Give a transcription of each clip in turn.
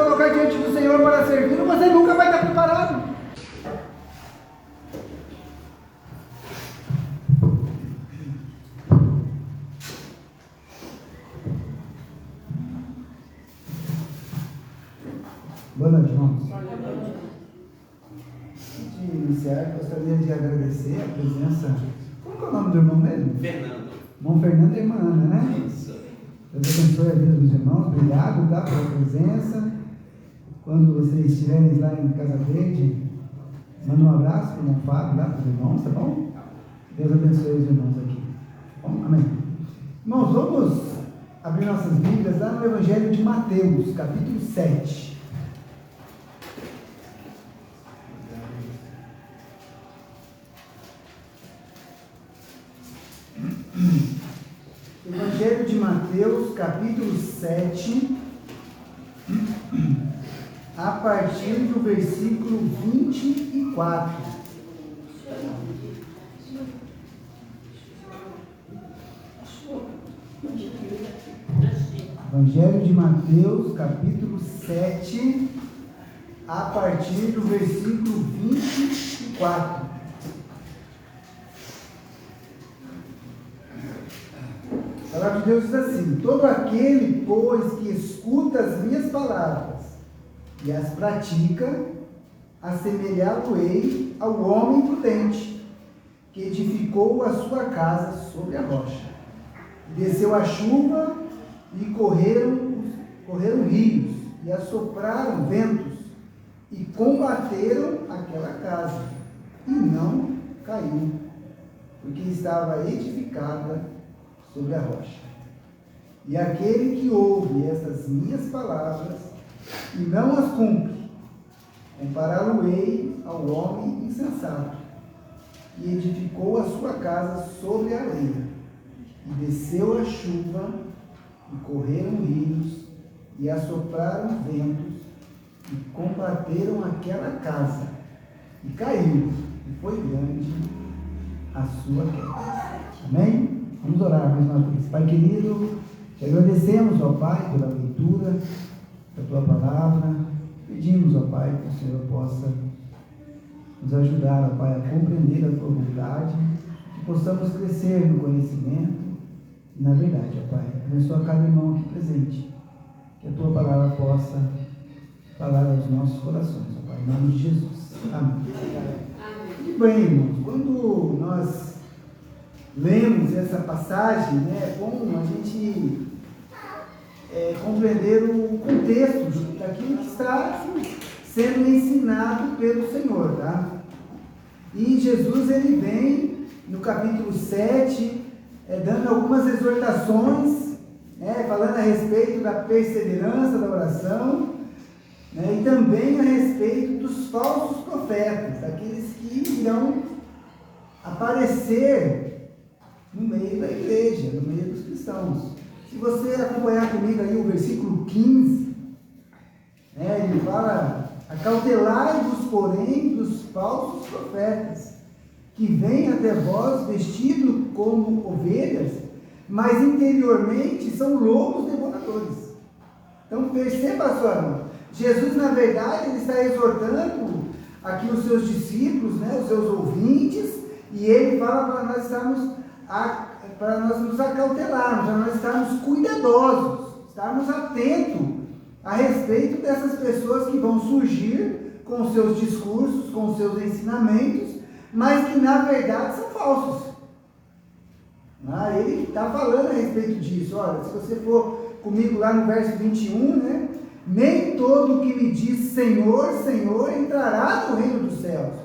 colocar diante do Senhor para servir, você nunca vai estar preparado. Boa noite, irmãos. Antes de iniciar, gostaria de agradecer a presença. Como é o nome do irmão mesmo? Fernando. Irmão Fernando e irmã Ana, né? Isso. Deus abençoe a vida dos irmãos. Obrigado, tá, pela presença. Quando vocês estiverem lá em Casa Verde, manda um abraço para o irmão Fábio, lá para os irmãos, tá bom? Deus abençoe os irmãos aqui. Bom, amém. Irmãos, vamos abrir nossas Bíblias lá no Evangelho de Mateus, capítulo 7. Evangelho de Mateus, capítulo 7, a partir do versículo 24. Evangelho de Mateus, capítulo 7, a partir do versículo 24. A palavra de Deus diz assim: todo aquele, pois, que escuta as minhas palavras e as pratica, assemelhá-lo-ei ao homem prudente, que edificou a sua casa sobre a rocha. Desceu a chuva e correram rios, e assopraram ventos, e combateram aquela casa, e não caiu, porque estava edificada sobre a rocha. E aquele que ouve estas minhas palavras e não as cumpre, compará-lo-ei ao homem insensato, que edificou a sua casa sobre a areia, e desceu a chuva, e correram rios, e assopraram ventos, e combateram aquela casa, e caiu, e foi grande a sua queda. Amém? Vamos orar mais uma vez. Pai querido, te agradecemos, ó Pai, pela leitura da Tua Palavra. Pedimos, ó Pai, que o Senhor possa nos ajudar, ó Pai, a compreender a Tua vontade, que possamos crescer no conhecimento e na verdade, ó Pai. Abençoa cada irmão aqui presente, que a Tua Palavra possa falar aos nossos corações, ó Pai, em nome de Jesus. Amém. Muito bem, irmãos, quando nós lemos essa passagem, né, é bom a gente compreender o contexto daquilo que está sendo ensinado pelo Senhor, tá? E Jesus, ele vem no capítulo 7, dando algumas exortações, né, falando a respeito da perseverança da oração, né, e também a respeito dos falsos profetas, daqueles que irão aparecer no meio da igreja, no meio dos cristãos. Se você acompanhar comigo aí o versículo 15, né, ele fala: acautelai-vos, porém, dos falsos profetas, que vêm até vós vestidos como ovelhas, mas interiormente são lobos devoradores. Então perceba só, Jesus, na verdade, ele está exortando aqui os seus discípulos, né, os seus ouvintes, e ele fala para nós nos acautelarmos, para nós estarmos cuidadosos, estarmos atentos a respeito dessas pessoas que vão surgir com seus discursos, com seus ensinamentos, mas que na verdade são falsos. Ele está falando a respeito disso. Olha, se você for comigo lá no verso 21, né? Nem todo que me diz Senhor, Senhor entrará no reino dos céus,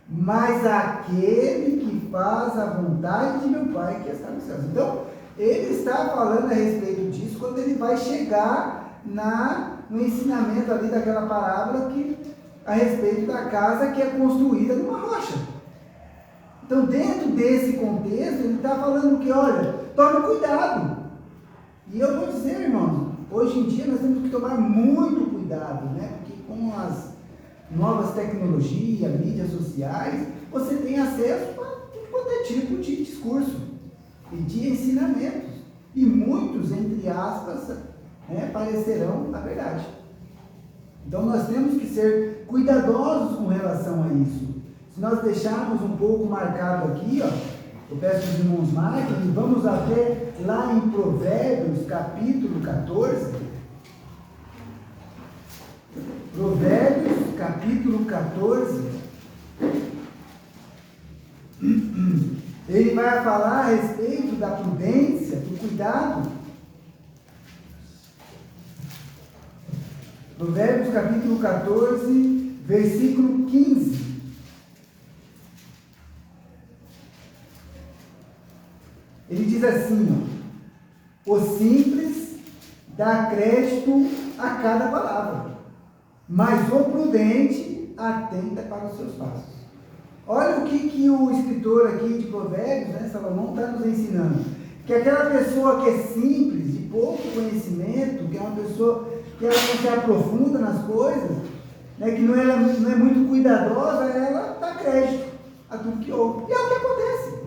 mas aquele que faz a vontade de meu Pai que está nos céus. Então, ele está falando a respeito disso quando ele vai chegar no ensinamento ali daquela parábola a respeito da casa que é construída numa rocha. Então, dentro desse contexto, ele está falando que, olha, tome cuidado. E eu vou dizer, irmãos, hoje em dia nós temos que tomar muito cuidado, né? Porque com as novas tecnologias, mídias sociais, você tem acesso a todo quanto é tipo de discurso e de ensinamentos. E muitos, entre aspas, parecerão a verdade. Então nós temos que ser cuidadosos com relação a isso. Se nós deixarmos um pouco marcado aqui, ó, eu peço que os irmãos marquem, e vamos até lá em Provérbios, capítulo 14. Provérbios, capítulo 14. Ele vai falar a respeito da prudência, do cuidado. Provérbios, capítulo 14, versículo 15. Ele diz assim, ó: o simples dá crédito a cada palavra, mas o prudente atenta para os seus passos. Olha o que o escritor aqui de Provérbios, né, Salomão, está nos ensinando. Que aquela pessoa que é simples, de pouco conhecimento, que é uma pessoa que ela não se aprofunda nas coisas, né, que não é muito cuidadosa, ela dá crédito a tudo que ouve. E é o que acontece.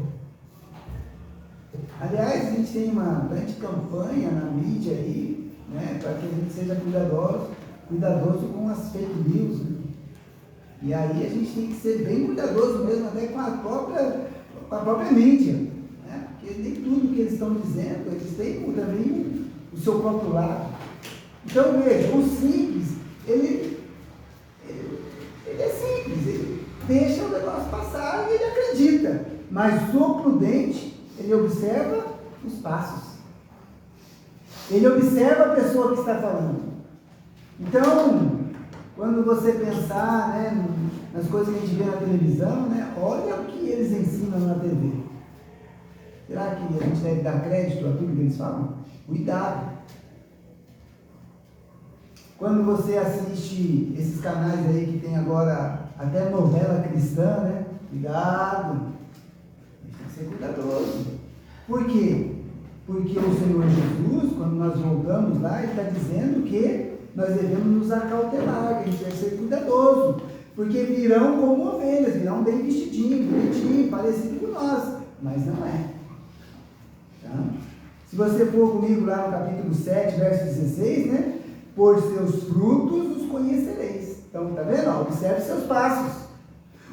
Aliás, a gente tem uma grande campanha na mídia aí, né, para que a gente seja cuidadoso com as fake news, né? E aí a gente tem que ser bem cuidadoso mesmo, até com a própria mídia, né? Porque nem tudo que eles estão dizendo, eles têm também o seu próprio lado. Então veja, o simples, ele é simples, ele deixa o negócio passar e ele acredita. Mas o prudente, ele observa os passos. Ele observa a pessoa que está falando. Então, quando você pensar, né, nas coisas que a gente vê na televisão, né, olha o que eles ensinam na TV. Será que a gente deve dar crédito a tudo que eles falam? Cuidado. Quando você assiste esses canais aí que tem agora até novela cristã, né? Cuidado. Tem que ser cuidadoso. Por quê? Porque o Senhor Jesus, quando nós voltamos lá, Ele está dizendo que nós devemos nos acautelar, que a gente deve ser cuidadoso, porque virão como ovelhas, virão bem vestidinho, bonitinho, parecido com nós, mas não é. Tá? Se você for comigo lá no capítulo 7, verso 16, né? Por seus frutos os conhecereis. Então, tá vendo? Observe seus passos.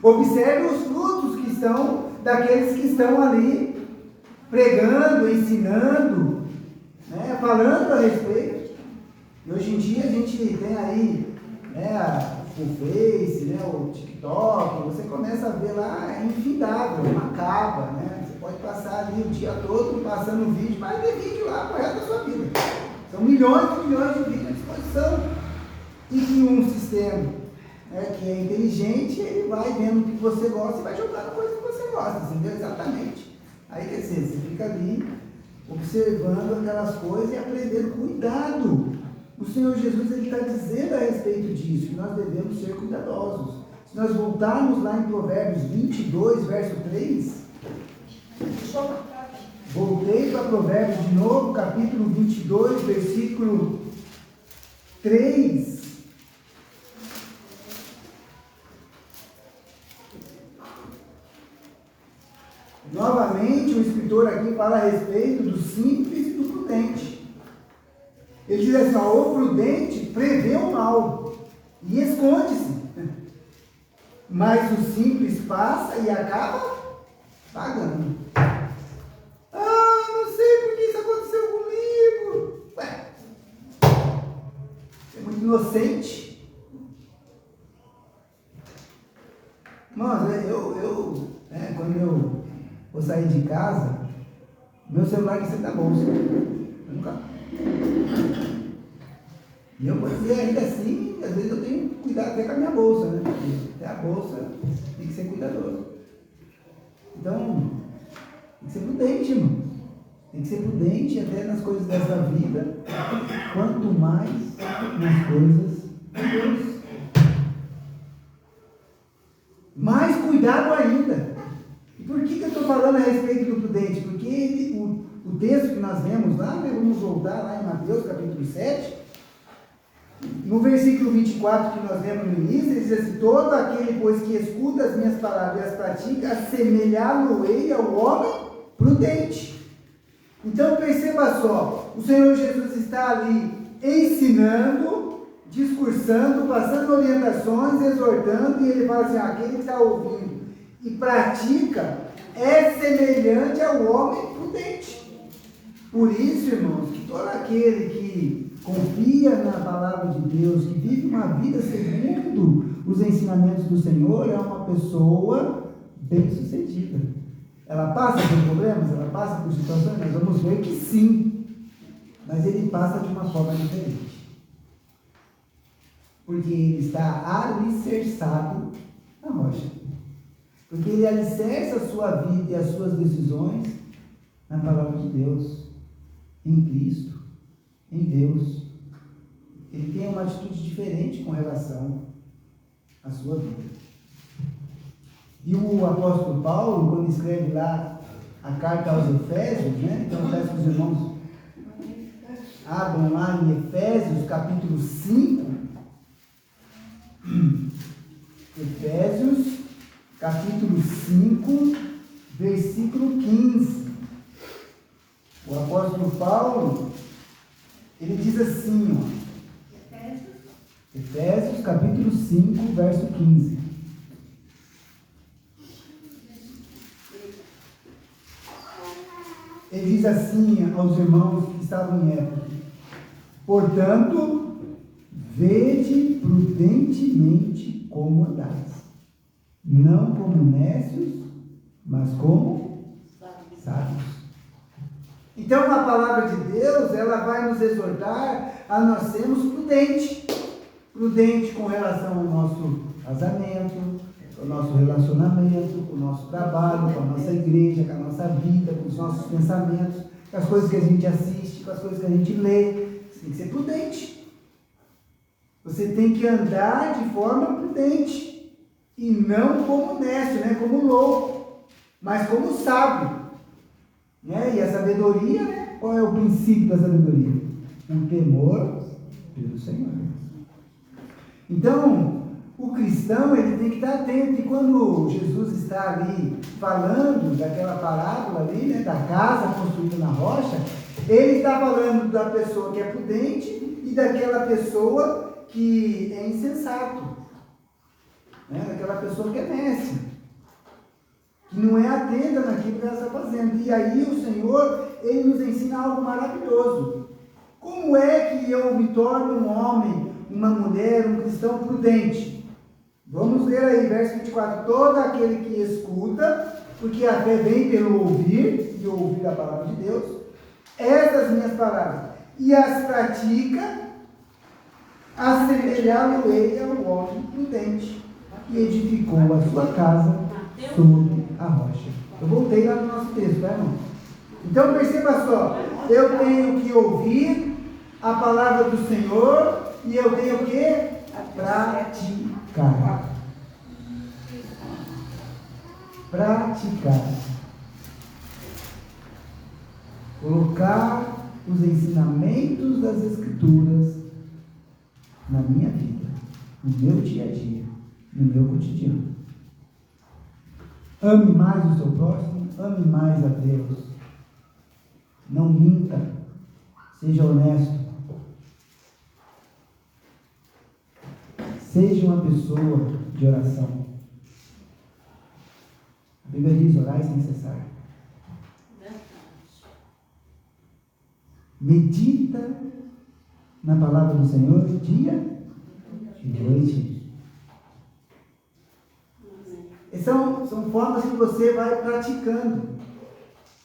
Observe os frutos que estão daqueles que estão ali pregando, ensinando, né? Falando a respeito. E hoje em dia a gente tem aí, né, o Face, né, o TikTok, você começa a ver lá, é infindável, uma capa, né? Você pode passar ali o dia todo passando vídeo, mas tem vídeo lá pro resto da sua vida. São milhões e milhões de vídeos à disposição. E que um sistema, né, que é inteligente, ele vai vendo o que você gosta e vai jogando coisa que você gosta, entendeu? Exatamente. Aí, quer dizer, você fica ali observando aquelas coisas e aprendendo. Cuidado! O Senhor Jesus está dizendo a respeito disso, que nós devemos ser cuidadosos. Se nós voltarmos lá em Provérbios 22, verso 3, voltei para Provérbios de novo, capítulo 22, versículo 3. Novamente, o escritor aqui fala a respeito do simples e do prudente. Ele diz assim, ó, o prudente prevê o mal e esconde-se, mas o simples passa e acaba pagando. Ah, não sei por que isso aconteceu comigo. Ué, você é muito inocente. Irmãos, quando eu vou sair de casa, meu celular está sempre na bolsa. Eu nunca... E eu vou dizer ainda assim, às vezes eu tenho cuidado até com a minha bolsa, né? Porque até a bolsa tem que ser cuidadoso. Então, tem que ser prudente, irmão. Tem que ser prudente até nas coisas dessa vida, quanto mais nas coisas de Deus. Mais cuidado ainda. E por que eu estou falando a respeito do prudente? Porque o texto que nós vemos lá, né, vamos voltar lá em Mateus capítulo 7, no versículo 24 que nós vemos no início, ele diz assim, todo aquele, pois, que escuta as minhas palavras e as pratica, assemelhá-lo-ei ao homem prudente. Então perceba só, o Senhor Jesus está ali ensinando, discursando, passando orientações, exortando, e ele fala assim, aquele que está ouvindo e pratica é semelhante ao homem prudente. Por isso, irmãos, que todo aquele que confia na palavra de Deus, que vive uma vida segundo os ensinamentos do Senhor, é uma pessoa bem-sucedida. Ela passa por problemas, ela passa por situações, nós vamos ver que sim, mas ele passa de uma forma diferente. Porque ele está alicerçado na rocha. Porque ele alicerça a sua vida e as suas decisões na palavra de Deus, em Cristo, em Deus. Ele tem uma atitude diferente com relação à sua vida. E o apóstolo Paulo, quando escreve lá a carta aos Efésios, né? Então eu peço que os irmãos abram lá em Efésios, capítulo 5. Efésios, capítulo 5, versículo 15. O apóstolo Paulo, ele diz assim, ó, Efésios, capítulo 5, verso 15. Ele diz assim aos irmãos que estavam em época: portanto, vede prudentemente como andais, não como necios, mas como sábios. Então a palavra de Deus, ela vai nos exortar a nós sermos prudente com relação ao nosso casamento, ao nosso relacionamento, com o nosso trabalho, com a nossa igreja, com a nossa vida, com os nossos pensamentos, com as coisas que a gente assiste, com as coisas que a gente lê. Você tem que ser prudente. Você tem que andar de forma prudente. E não como nécio, né? Como louco, mas como sábio. Né? E a sabedoria, né? Qual é o princípio da sabedoria? O temor pelo Senhor. Então, o cristão, ele tem que estar atento. E quando Jesus está ali falando daquela parábola ali, né? Da casa construída na rocha, ele está falando da pessoa que é prudente e daquela pessoa que é insensato, né? Daquela pessoa que é nécia, que não é atenta naquilo que ela está fazendo. E aí o Senhor, ele nos ensina algo maravilhoso. Como é que eu me torno um homem, uma mulher, um cristão prudente? Vamos ler aí, verso 24. Todo aquele que escuta, porque a fé vem pelo ouvir, e ouvir a palavra de Deus, estas minhas palavras, e as pratica, assemelhá-lo-ei ao homem prudente, que edificou a sua casa sobre a rocha. Eu voltei lá no nosso texto, tá, irmão? Então perceba só, eu tenho que ouvir a palavra do Senhor e eu tenho que praticar. Praticar. Colocar os ensinamentos das Escrituras na minha vida, no meu dia a dia, no meu cotidiano. Ame mais o seu próximo, ame mais a Deus. Não minta, seja honesto. Seja uma pessoa de oração. A Bíblia diz: orai sem cessar. Medita na palavra do Senhor dia e noite. São formas que você vai praticando.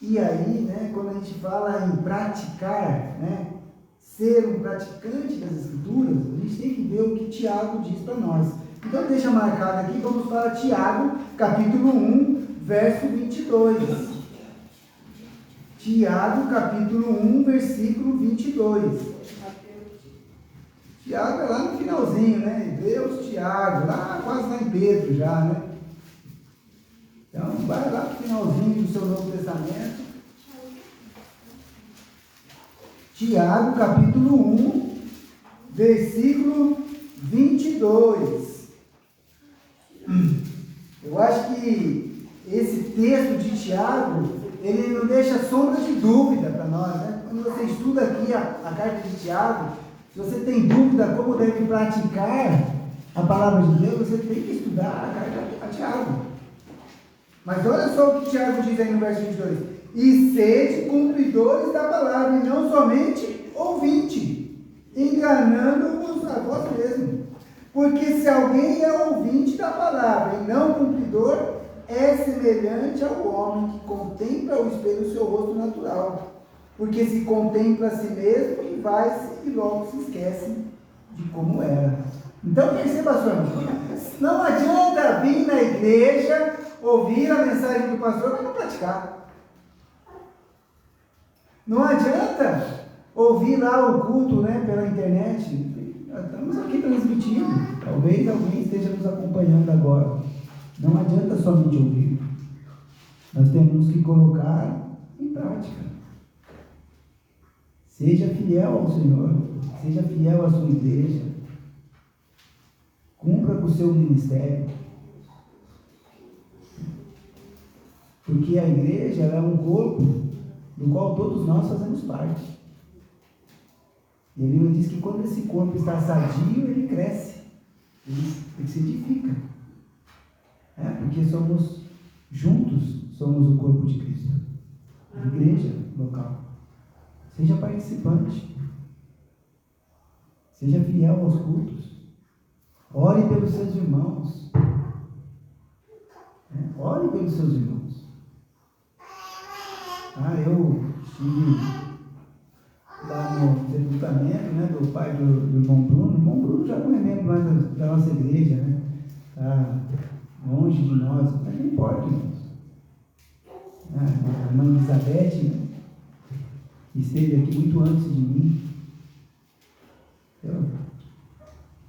E aí, né, quando a gente fala em praticar, né, ser um praticante das Escrituras, a gente tem que ver o que Tiago diz para nós. Então deixa marcado aqui, vamos para Tiago, capítulo 1, verso 22. Tiago, capítulo 1, versículo 22. Tiago é lá no finalzinho, né? Deus, Tiago, lá quase lá em Pedro já, né? Então, vai lá para o finalzinho do seu Novo Testamento. Tiago, capítulo 1, versículo 22. Eu acho que esse texto de Tiago, ele não deixa sombra de dúvida para nós, né? Quando você estuda aqui a carta de Tiago, Se você tem dúvida como deve praticar a palavra de Deus, você tem que estudar a carta a Tiago. Mas olha só o que Tiago diz aí no verso 22. E sede cumpridores da palavra, e não somente ouvinte, enganando-vos a vós mesmos. Porque se alguém é ouvinte da palavra e não cumpridor, é semelhante ao homem que contempla ao espelho o seu rosto natural. Porque se contempla a si mesmo e vai-se e logo se esquece de como era. Então perceba só, não adianta vir na igreja, ouvir a mensagem do pastor, mas não praticar. Não adianta ouvir lá o culto, né, pela internet. Estamos aqui transmitindo. Talvez alguém esteja nos acompanhando agora. Não adianta somente ouvir. Nós temos que colocar em prática. Seja fiel ao Senhor. Seja fiel à sua igreja. Cumpra com o seu ministério. Porque a igreja é um corpo do qual todos nós fazemos parte. E a Bíblia diz que quando esse corpo está sadio, ele cresce, ele se edifica. Porque somos juntos, somos o corpo de Cristo. A igreja local. Seja participante. Seja fiel aos cultos. Ore pelos seus irmãos. Ore pelos seus irmãos. Eu estive lá no sepultamento, né, do pai do irmão Bruno. O irmão Bruno já não é membro mais da nossa igreja, né? Está longe de nós, mas não importa, irmãos. A irmã Elizabeth, né, esteve aqui muito antes de mim. Então,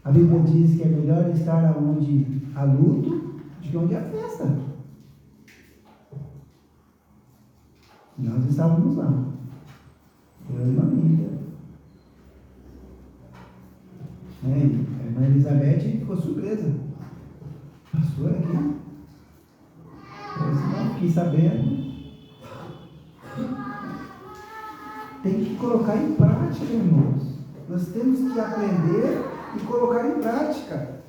a Bíblia diz que é melhor estar onde há luto do que onde há festa. Nós estávamos lá. Eu e a família. A irmã Elizabeth ficou surpresa. Pastor aqui? Eu disse, não, fiquei sabendo. Tem que colocar em prática, irmãos. Nós temos que aprender e colocar em prática.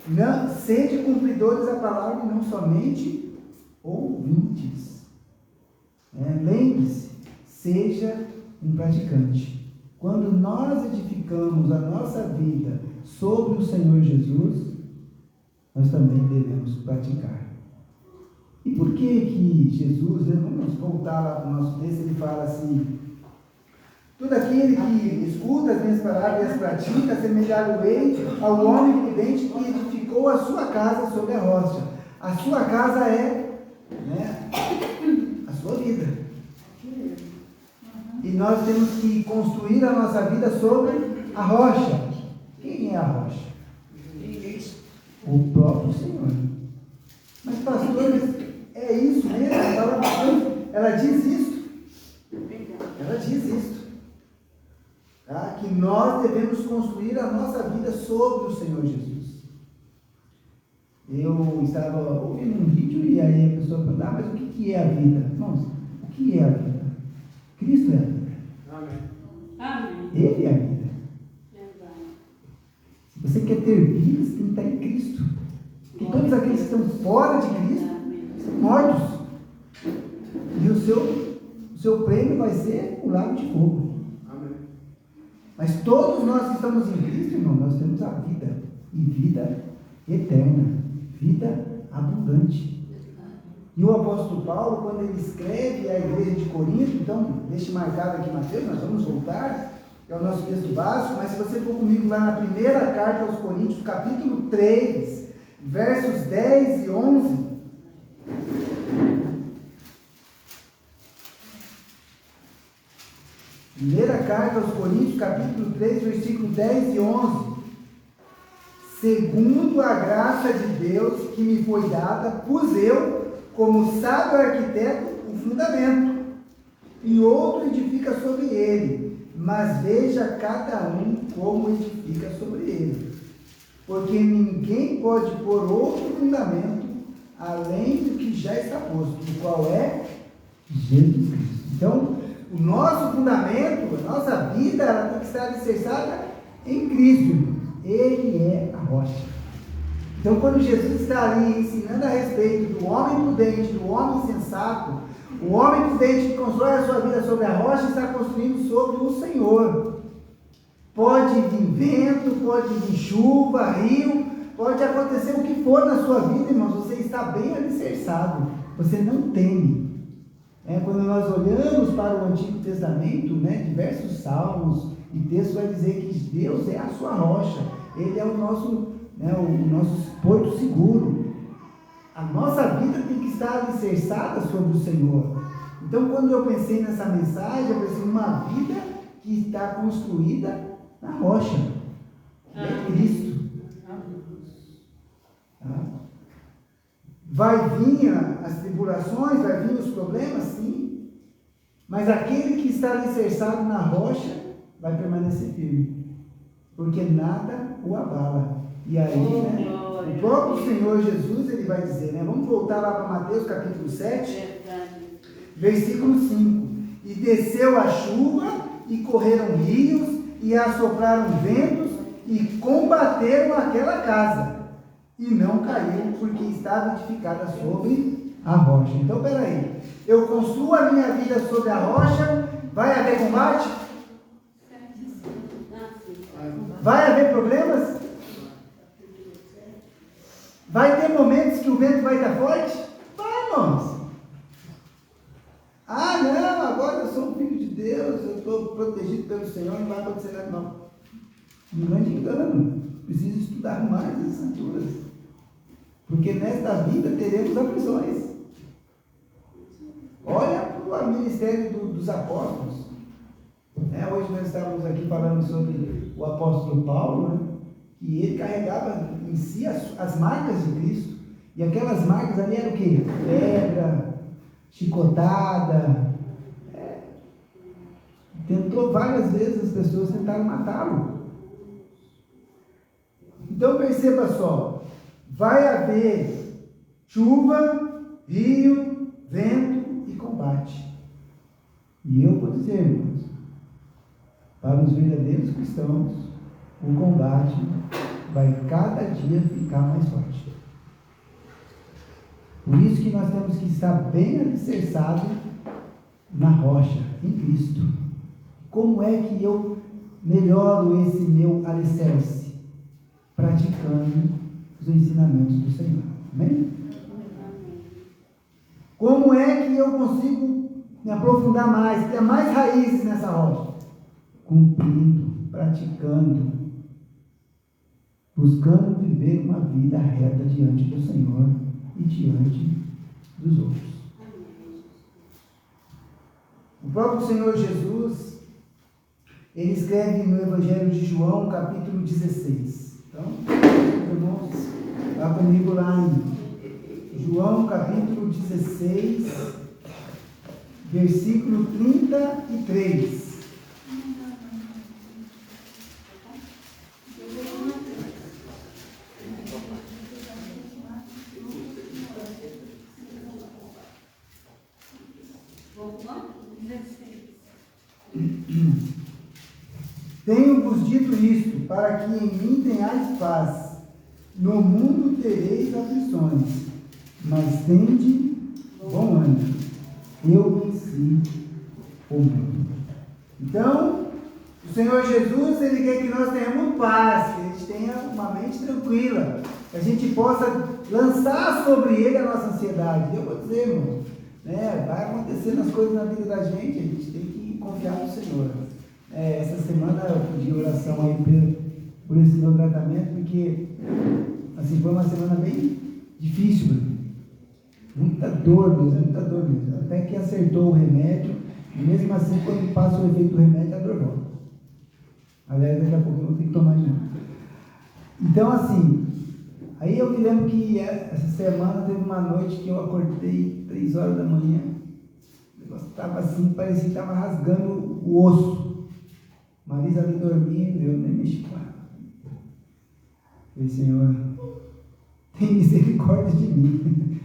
Não, sede cumpridores da palavra e não somente ouvintes. Lembre-se, seja um praticante. Quando nós edificamos a nossa vida sobre o Senhor Jesus, nós também devemos praticar. E por que Jesus, vamos voltar lá para o nosso texto, ele fala assim: todo aquele que escuta as minhas palavras e as pratica, semelhar-o-ei ao homem prudente que edificou a sua casa sobre a rocha. A sua casa é, a sua vida. E nós temos que construir a nossa vida sobre a rocha. Quem é a rocha? O próprio Senhor. Mas pastor, é isso mesmo? Ela diz isso. Ela diz isso. Que nós devemos construir a nossa vida sobre o Senhor Jesus. Eu estava ouvindo um vídeo e aí a pessoa perguntou: mas o que é a vida? Irmãos, o que é a vida? Cristo é a vida. Amém. Ele é a vida. Se você quer ter vida, você tem que estar em Cristo. Porque todos aqueles que estão fora de Cristo são mortos. E o seu prêmio vai ser o lago de fogo. Amém. Mas todos nós que estamos em Cristo, irmão, nós temos a vida. E vida eterna. Vida abundante. E o apóstolo Paulo, quando ele escreve à igreja de Corinto, então, deixe marcado aqui Mateus, nós vamos voltar, é o nosso texto básico, mas se você for comigo lá na primeira carta aos Coríntios, capítulo 3, versos 10 e 11. Primeira carta aos Coríntios, capítulo 3, versículo 10 e 11. Segundo a graça de Deus que me foi dada, pus eu, como sábio arquiteto, o fundamento, e outro edifica sobre ele, mas veja cada um como edifica sobre ele. Porque ninguém pode pôr outro fundamento, além do que já está posto, o qual é Jesus Cristo. Então, o nosso fundamento, a nossa vida, ela tem que estar alicerçada em Cristo, irmãos. Ele é a rocha. Então, quando Jesus está ali ensinando a respeito do homem prudente, do homem sensato, o homem prudente que constrói a sua vida sobre a rocha está construindo sobre o Senhor. Pode vir vento, pode vir chuva, rio, pode acontecer o que for na sua vida, irmãos, você está bem alicerçado, você não teme. Quando nós olhamos para o Antigo Testamento, diversos salmos e textos vai dizer que Deus é a sua rocha, Ele é o nosso porto seguro. A nossa vida tem que estar alicerçada sobre o Senhor. Então, quando eu pensei nessa mensagem, eu pensei uma vida que está construída na rocha, que é Cristo. Vai vir as tribulações, vai vir os problemas, sim, mas aquele que está alicerçado na rocha vai permanecer firme, porque nada o abala. E aí, o próprio Senhor Jesus, ele vai dizer, vamos voltar lá para Mateus capítulo 7, versículo 5, e desceu a chuva, e correram rios, e assopraram ventos, e combateram aquela casa, e não caiu, porque estava edificada sobre a rocha. Então, peraí, eu construo a minha vida sobre a rocha, vai haver combate? Vai haver problemas? Vai ter momentos que o vento vai estar forte? Vai, irmãos. Ah, não, agora eu sou um filho de Deus, eu estou protegido pelo Senhor, não vai acontecer nada, não. Não grande engano, preciso estudar mais as Escrituras, porque nesta vida teremos aflições. Olha para o ministério dos apóstolos. Hoje nós estávamos aqui falando sobre o apóstolo Paulo, e ele carregava em si as marcas de Cristo, e aquelas marcas ali eram o quê? Pedra, chicotada. Tentou várias vezes, as pessoas tentaram matá-lo. Então perceba só, vai haver chuva, rio, vento e combate. E eu vou dizer, irmãos, para os verdadeiros cristãos, o combate vai cada dia ficar mais forte. Por isso que nós temos que estar bem alicerçados na rocha, em Cristo. Como é que eu melhoro esse meu alicerce? Praticando os ensinamentos do Senhor. Amém? Como é que eu consigo me aprofundar mais, ter mais raízes nessa rocha? Cumprindo, praticando, buscando viver uma vida reta diante do Senhor e diante dos outros. O próprio Senhor Jesus, ele escreve no Evangelho de João, capítulo 16. Então, irmãos, vá comigo lá em João, capítulo 16, versículo 33. Tenho-vos dito isto, para que em mim tenhais paz. No mundo tereis aflições, mas tende bom ânimo. Eu venci o mundo. Então, o Senhor Jesus, ele quer que nós tenhamos paz, que a gente tenha uma mente tranquila, que a gente possa lançar sobre ele a nossa ansiedade. Eu vou dizer, irmão, vai acontecendo as coisas na vida da gente, a gente tem que confiar no Senhor. Essa semana eu pedi oração aí por esse meu tratamento, porque assim, foi uma semana bem difícil, muita dor mesmo, até que acertou o remédio, e mesmo assim, quando passa o efeito do remédio, a dor volta. Aliás, daqui a pouco eu vou ter que tomar de novo. Então, assim, aí eu me lembro que essa semana teve uma noite que eu acordei 3 horas da manhã, o negócio estava assim, parecia que estava rasgando o osso. Marisa ali dormindo, eu nem mexi com ela. Falei, Senhor, tem misericórdia de mim.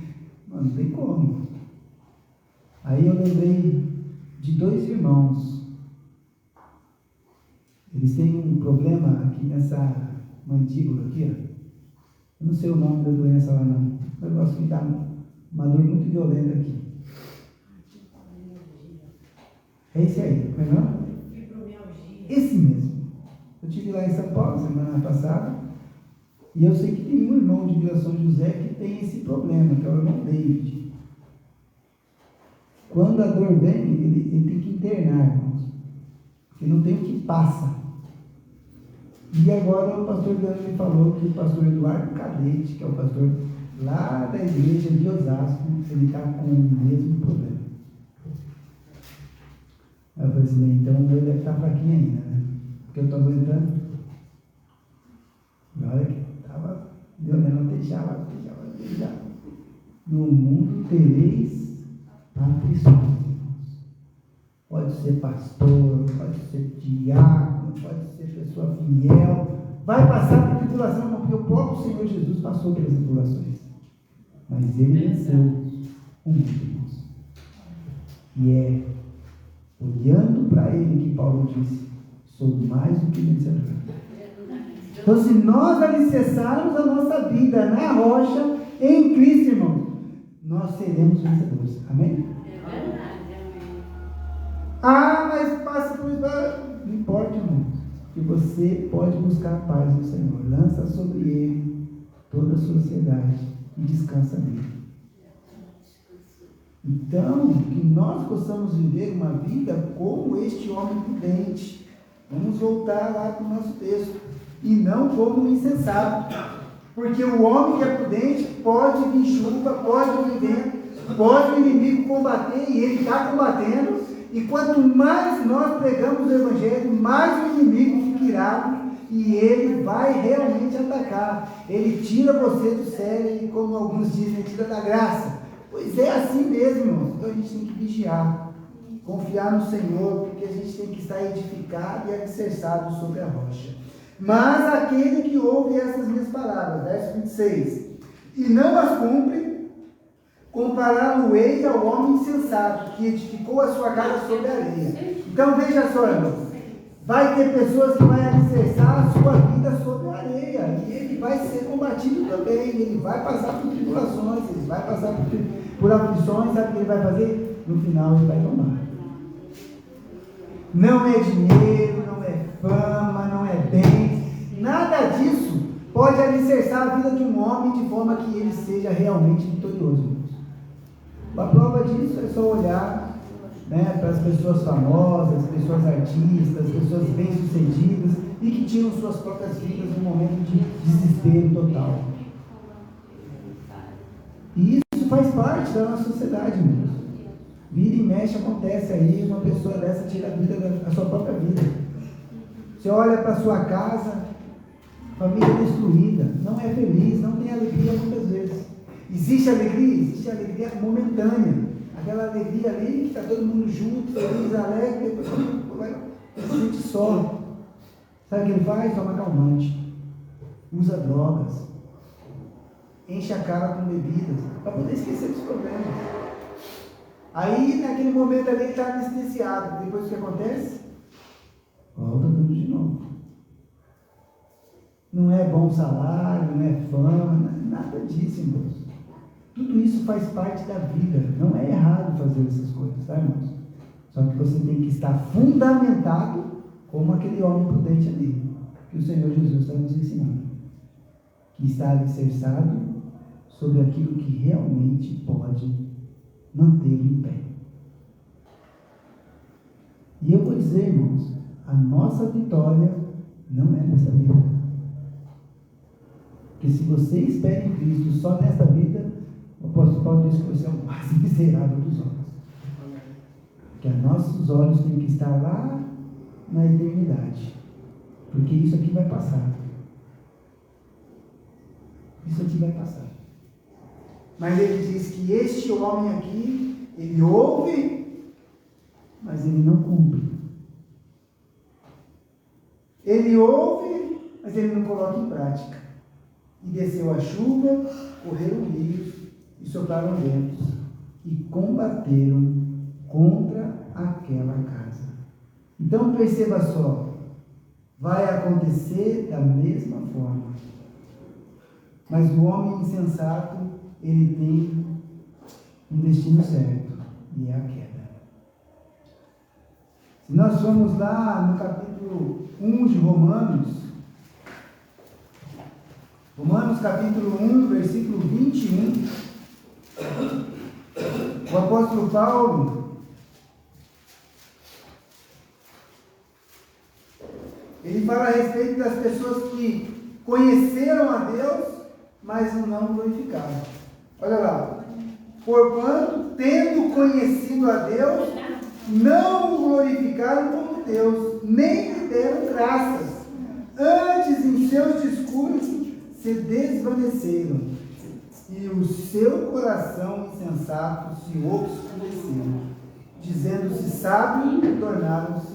Mano, não tem como. Aí eu lembrei de 2 irmãos. Eles têm um problema aqui nessa mandíbula aqui, ó. Eu não sei o nome da doença lá não. Eu gosto de dar uma dor muito violenta aqui. É esse aí, não é não? Fibromialgia. Esse mesmo. Eu estive lá em São Paulo semana passada e eu sei que tem um irmão de Vila São José que tem esse problema, que é o irmão David. Quando a dor vem, ele tem que internar, irmãos. Porque não tem o que passa. E agora o pastor Dano me falou que o pastor Eduardo Cadete, que é o pastor lá da igreja de Osasco, ele está com o mesmo problema. Aí eu falei assim, então o meu deve estar fraquinho ainda, né? Porque eu estou aguentando. Na hora que estava, Deus não deixava. No mundo tereis aflições, irmãos. Pode ser pastor, pode ser diácono, pode ser pessoa fiel. Vai passar por tribulação, não, porque o próprio Senhor Jesus passou pelas tribulações. Mas ele venceu o mundo, irmãos. E é olhando para ele que Paulo disse, sou mais do que vencedor. Então, se nós alicerçarmos a nossa vida na rocha, em Cristo, irmão, nós seremos vencedores. Amém? Mas passa por isso. Não importa, irmão. Que você pode buscar a paz do Senhor. Lança sobre ele toda a sua ansiedade e descansa nele. Então, que nós possamos viver uma vida como este homem prudente. Vamos voltar lá para o nosso texto. E não como um insensato. Porque o homem que é prudente pode vir chuva, pode vir vento, pode o inimigo combater, e ele está combatendo. E quanto mais nós pregamos o Evangelho, mais o inimigo fica irado, e ele vai realmente atacar. Ele tira você do sério, e como alguns dizem, tira da graça. Pois é assim mesmo, irmãos. Então a gente tem que vigiar, confiar no Senhor, porque a gente tem que estar edificado e alicerçado sobre a rocha. Mas aquele que ouve essas minhas palavras, verso 26, e não as cumpre, compará-lo-ei ao homem insensato, que edificou a sua casa sobre a areia. Então veja só, irmãos, vai ter pessoas que vão alicerçar a sua vida sobre a areia, e ele vai ser combatido também, ele vai passar por tribulações, ele vai passar por aflições. Sabe o que ele vai fazer? No final ele vai tomar. Não é dinheiro, não é fama, não é bem, nada disso pode alicerçar a vida de um homem de forma que ele seja realmente vitorioso. A prova disso é só olhar, né, para as pessoas famosas, pessoas artistas, pessoas bem-sucedidas e que tiram suas próprias vidas num momento de desespero total. E isso faz parte da nossa sociedade, mesmo. Vira e mexe, acontece aí, uma pessoa dessa tira a vida da sua própria vida. Você olha para a sua casa, família destruída, não é feliz, não tem alegria muitas vezes. Existe alegria momentânea. Aquela alegria ali que está todo mundo junto, feliz, alegre, depois se sente só. Sabe o que ele faz? Toma calmante, usa drogas, enche a cara com bebidas, para poder esquecer dos problemas. Aí, naquele momento ali, ele está anestesiado. Depois o que acontece? Volta tudo de novo. Não é bom salário, não é fama, nada disso, irmãos. Tudo isso faz parte da vida. Não é errado fazer essas coisas, tá, irmãos? Só que você tem que estar fundamentado como aquele homem prudente ali, que o Senhor Jesus está nos ensinando. Que está alicerçado sobre aquilo que realmente pode mantê-lo em pé. E eu vou dizer, irmãos, a nossa vitória não é nessa vida. Porque se você espera em Cristo só nesta vida, o apóstolo Paulo diz que você é o mais miserável dos homens. Porque nossos olhos têm que estar lá na eternidade. Porque isso aqui vai passar. Isso aqui vai passar. Mas ele diz que este homem aqui, ele ouve, mas ele não cumpre. Ele ouve, mas ele não coloca em prática. E desceu a chuva, correram rios e sopraram ventos e combateram contra aquela casa. Então perceba só, vai acontecer da mesma forma. Mas o homem insensato, ele tem um destino certo, e é a queda. Se nós formos lá no capítulo 1 de Romanos capítulo 1, versículo 21, o apóstolo Paulo, ele fala a respeito das pessoas que conheceram a Deus, mas não glorificaram. Olha lá. Porquanto, tendo conhecido a Deus, não o glorificaram como Deus, nem lhe deram graças. Antes, em seus discursos, se desvaneceram, e o seu coração insensato se obscureceu, dizendo-se sábios, tornaram-se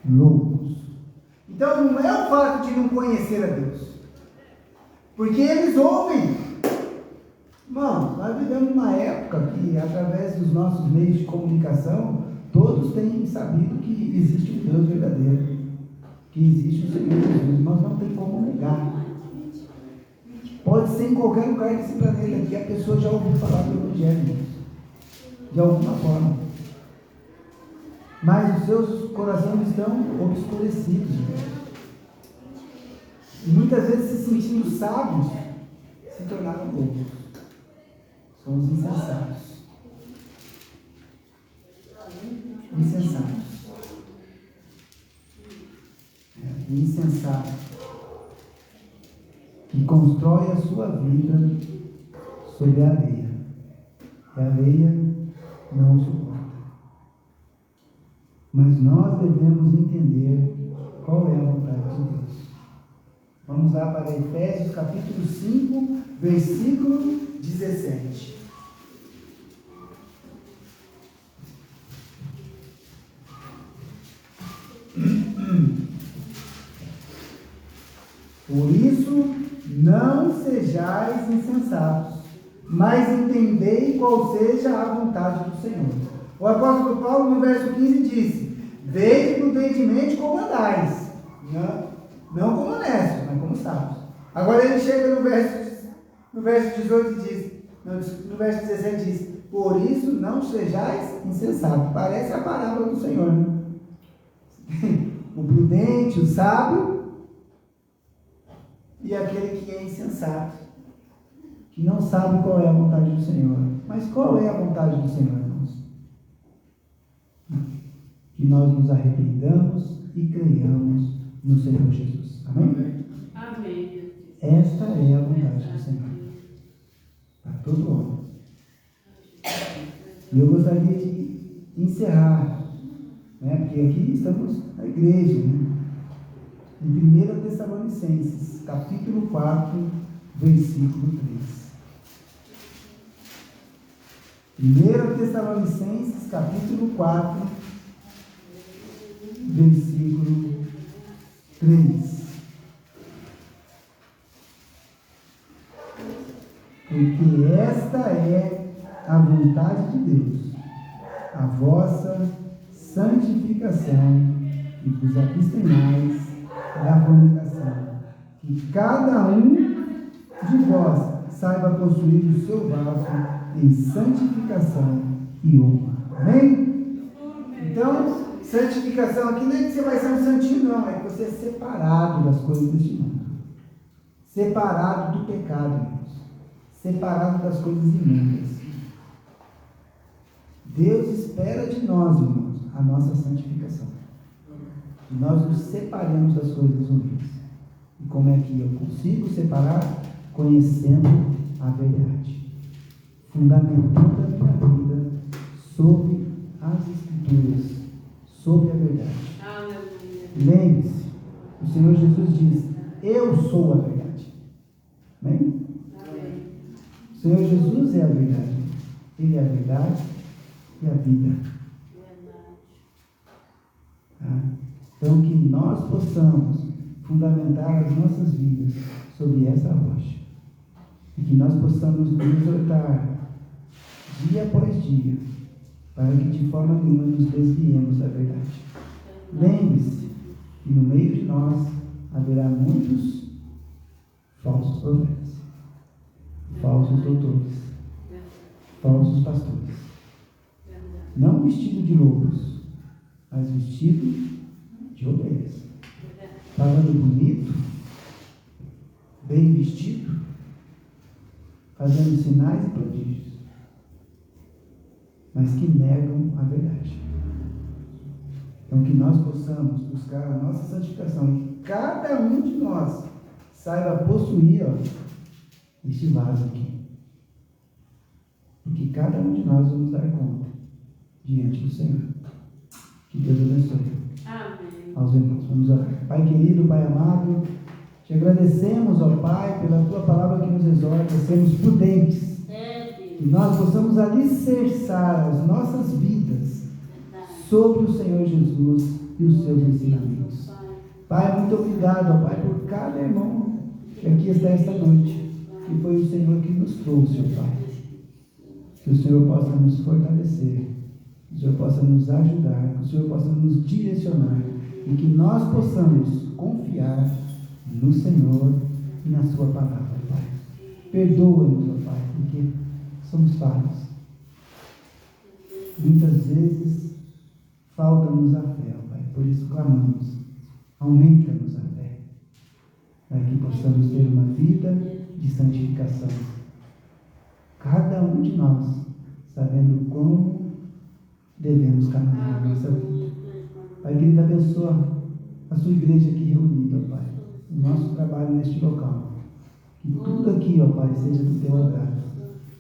loucos. Então, não é o fato de não conhecer a Deus, porque eles ouvem. Irmão, nós vivemos uma época que, através dos nossos meios de comunicação, todos têm sabido que existe um Deus verdadeiro, que existe o Senhor Jesus, mas não tem como negar. Pode ser em qualquer lugar desse planeta que a pessoa já ouviu falar do Evangelho, de alguma forma. Mas os seus corações estão obscurecidos. E muitas vezes, se sentindo sábios, se tornaram loucos. São os insensatos. Insensatos. O insensato que constrói a sua vida sobre a areia. E a areia não o suporta. Mas nós devemos entender qual é a vontade de Deus. Vamos lá para Efésios capítulo 5, versículo 17. Por isso, não sejais insensatos, mas entendei qual seja a vontade do Senhor. O apóstolo Paulo, no verso 15, disse: vede prudentemente como andais, não como honestos, mas como sábios. Agora ele chega no verso 18 e diz, no verso 17 diz: por isso não sejais insensatos. Parece a parábola do Senhor, né? O prudente, o sábio, e aquele que é insensato, que não sabe qual é a vontade do Senhor. Mas qual é a vontade do Senhor, irmãos? Que nós nos arrependamos e creiamos no Senhor Jesus. Amém? Amém. Esta é a vontade do Senhor para todo homem. E eu gostaria de encerrar, né? Porque aqui estamos na igreja, né? Em 1 Tessalonicenses, capítulo 4, versículo 3. 1 Tessalonicenses, capítulo 4, versículo 3. Porque esta é a vontade de Deus, a vossa santificação, e vos abstenhais da fornicação, que cada um de vós saiba construir o seu vaso em santificação e honra. Amém? Então, santificação aqui não é que você vai ser um santinho, não, é que você é separado das coisas deste mundo, separado do pecado, irmãos, separado das coisas imundas. Deus espera de nós, irmãos, a nossa santificação. E nós nos separemos das coisas ruins. E como é que eu consigo separar? Conhecendo a verdade, fundamentando a minha vida sobre as Escrituras, sobre a verdade. Lembre-se, o Senhor Jesus diz: eu sou a verdade. Amém? O Senhor Jesus é a verdade. Ele é a verdade e a vida. Tá? Então, que nós possamos fundamentar as nossas vidas sobre essa rocha. E que nós possamos nos exortar dia após dia, para que de forma nenhuma nos desviemos da verdade. Lembre-se, que no meio de nós haverá muitos falsos profetas, falsos doutores, falsos pastores, não vestido de lobos, mas vestido de ovelhas, falando bonito, bem vestido, fazendo sinais e prodígios, mas que negam a verdade. Então, que nós possamos buscar a nossa santificação e que cada um de nós saiba possuir este vaso aqui. Porque cada um de nós vamos dar conta diante do Senhor. Que Deus abençoe. Amém. Aos irmãos, vamos orar. Pai querido, Pai amado, te agradecemos, ó Pai, pela tua palavra que nos exorta a sermos prudentes. Que nós possamos alicerçar as nossas vidas sobre o Senhor Jesus e os seus ensinamentos. Pai, muito obrigado, ó Pai, por cada irmão que aqui está esta noite, que foi o Senhor que nos trouxe, ó Pai. Que o Senhor possa nos fortalecer, que o Senhor possa nos ajudar, que o Senhor possa nos direcionar e que nós possamos confiar no Senhor e na sua palavra, Pai. Perdoa-nos, ó Pai, porque somos falhos. Muitas vezes falta-nos a fé, ó Pai, por isso clamamos, aumenta-nos a fé, para que possamos ter uma vida de santificação. Cada um de nós, sabendo como devemos caminhar a nossa vida. Pai querido, abençoa a sua igreja aqui reunida, ó Pai, o nosso trabalho neste local. Que tudo aqui, ó Pai, seja do teu agrado,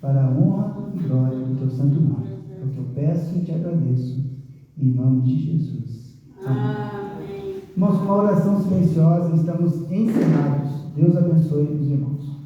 para a honra e glória do teu santo nome. É o que eu peço e te agradeço, em nome de Jesus. Amém. Irmãos, com uma oração silenciosa, estamos encerrados. Deus abençoe os irmãos.